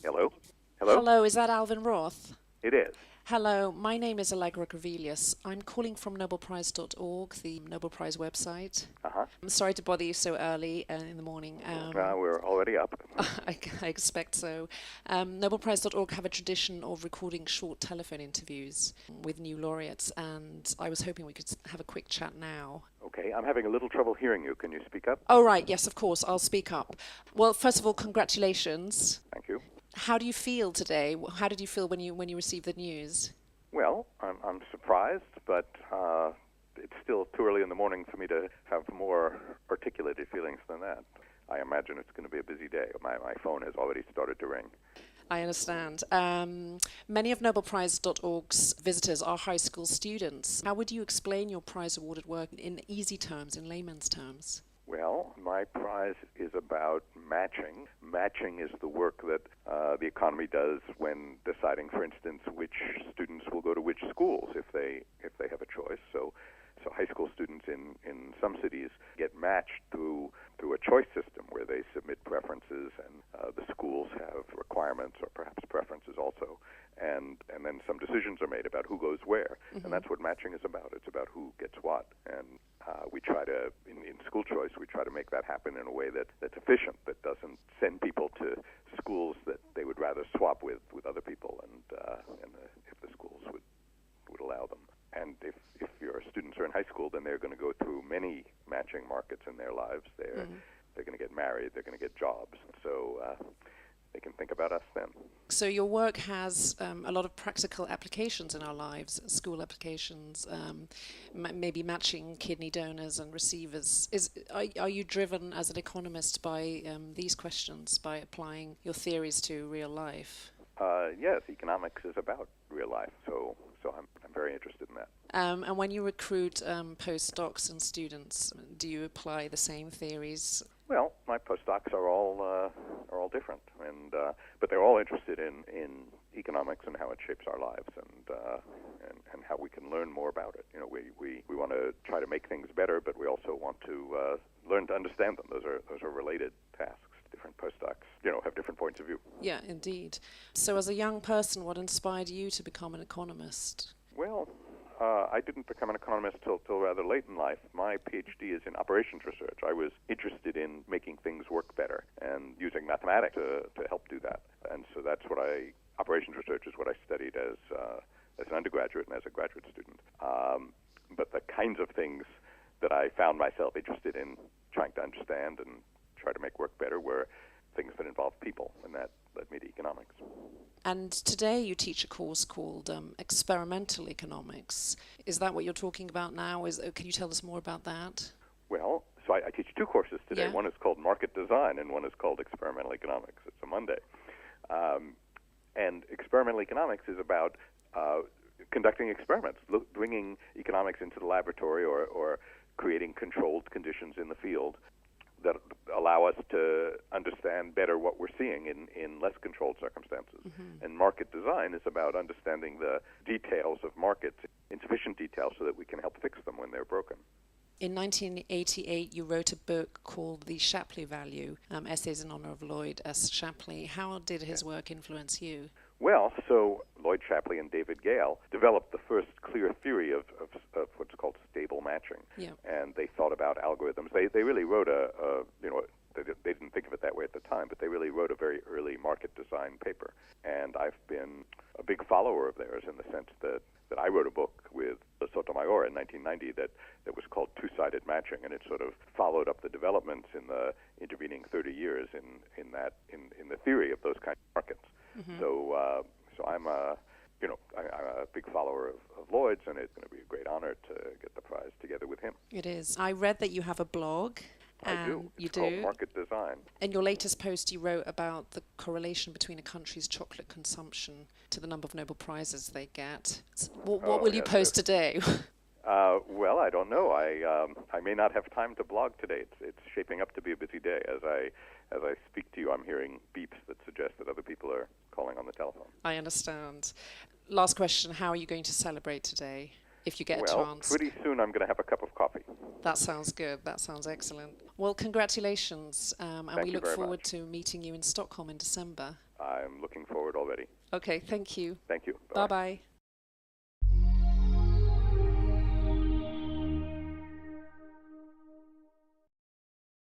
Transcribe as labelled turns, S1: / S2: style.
S1: Hello? Hello?
S2: Hello, is that Alvin Roth?
S1: It is.
S2: Hello, my name is Allegra Gravelius. I'm calling from Nobelprize.org, the Nobel Prize website.
S1: Uh-huh.
S2: I'm sorry to bother you so early in the morning.
S1: We're already up.
S2: I expect so. Nobelprize.org have a tradition of recording short telephone interviews with new laureates, and I was hoping we could have a quick chat now.
S1: Okay, I'm having a little trouble hearing you. Can you speak up?
S2: Oh, right, yes, of course, I'll speak up. Well, first of all, congratulations.
S1: Thank you.
S2: How do you feel today? How did you feel when you received the news?
S1: Well, I'm surprised, but it's still too early in the morning for me to have more articulated feelings than that. I imagine it's going to be a busy day. My phone has already started to ring.
S2: I understand. Many of Nobelprize.org's visitors are high school students. How would you explain your prize awarded work in easy terms, in layman's terms?
S1: Well, my prize is about matching. Matching is the work that the economy does when deciding, for instance, which students will go to which schools if they have a choice. So high school students in some cities get matched through a choice system where they submit preferences and the schools have requirements or perhaps preferences also, and then some decisions are made about who goes where.
S2: Mm-hmm.
S1: And that's what matching is about. It's about who gets what. And we try to, in school choice, we try to make that happen in a way that's efficient, that doesn't send people to schools that they would rather swap with other people, and if the schools would allow them. And if your students are in high school, then they're going to go through many matching markets in their lives. They're going to get married. They're going to get jobs. So they can think about us then.
S2: So your work has a lot of practical applications in our lives, school applications, maybe matching kidney donors and receivers. Are you driven as an economist by these questions, by applying your theories to real life?
S1: Yes, economics is about real life, so I'm very interested in that.
S2: And when you recruit postdocs and students, do you apply the same theories?
S1: Well, my postdocs are all different, but they're all interested in economics and how it shapes our lives, and how we can learn more about it. You know, we want to try to make things better, but we also want to learn to understand them. Those are related tasks. Different postdocs, have different points of view.
S2: Yeah, indeed. So as a young person, what inspired you to become an economist?
S1: Well, I didn't become an economist till rather late in life. My PhD is in operations research. I was interested in making things work better and using mathematics to help do that. And so that's operations research is what I studied as an undergraduate and as a graduate student. But the kinds of things that I found myself interested in trying to understand and try to make work better were things that involve people, and that led me to economics.
S2: And today you teach a course called Experimental Economics. Is that what you're talking about now? Can you tell us more about that?
S1: Well, so I teach two courses today.
S2: Yeah.
S1: One is called Market Design, and one is called Experimental Economics. It's a Monday. And Experimental Economics is about conducting experiments, bringing economics into the laboratory or creating controlled conditions in the field that allow us to understand better what we're seeing in less controlled circumstances.
S2: Mm-hmm.
S1: And market design is about understanding the details of markets in sufficient detail so that we can help fix them when they're broken.
S2: In 1988, you wrote a book called The Shapley Value, Essays in Honor of Lloyd S. Shapley. How did his work influence you?
S1: Well, so Lloyd Shapley and David Gale developed the first clear theory of what's called stable matching.
S2: Yeah.
S1: And they thought about algorithms. They really wrote they didn't think of it that way at the time, but they really wrote a very early market design paper. And I've been a big follower of theirs in the sense that I wrote a book with Sotomayor in 1990 that was called Two-Sided Matching, and it sort of followed up the developments in the intervening 30 years in the theory of those kinds of markets.
S2: Mm-hmm.
S1: So I'm a big follower of Lloyd's, and it's going to be a great honor to get the prize together with him.
S2: It is. I read that you have a blog.
S1: I do.
S2: You
S1: It's
S2: do.
S1: called Market Design.
S2: In your latest post, you wrote about the correlation between a country's chocolate consumption to the number of Nobel Prizes they get. What will you
S1: yes,
S2: post today?
S1: Well, I don't know. I may not have time to blog today. It's shaping up to be a busy day. As I speak to you, I'm hearing beeps that suggest that other people are calling on the telephone.
S2: I understand. Last question, how are you going to celebrate today, if you get a
S1: Well,
S2: chance?
S1: pretty soon I'm going to have a cup of coffee.
S2: That sounds good. That sounds excellent. Well, congratulations, and
S1: Thank
S2: we
S1: you
S2: look
S1: very
S2: forward
S1: much.
S2: to meeting you in Stockholm in December.
S1: I'm looking forward already.
S2: Okay, thank you.
S1: Thank you.
S2: Bye-bye.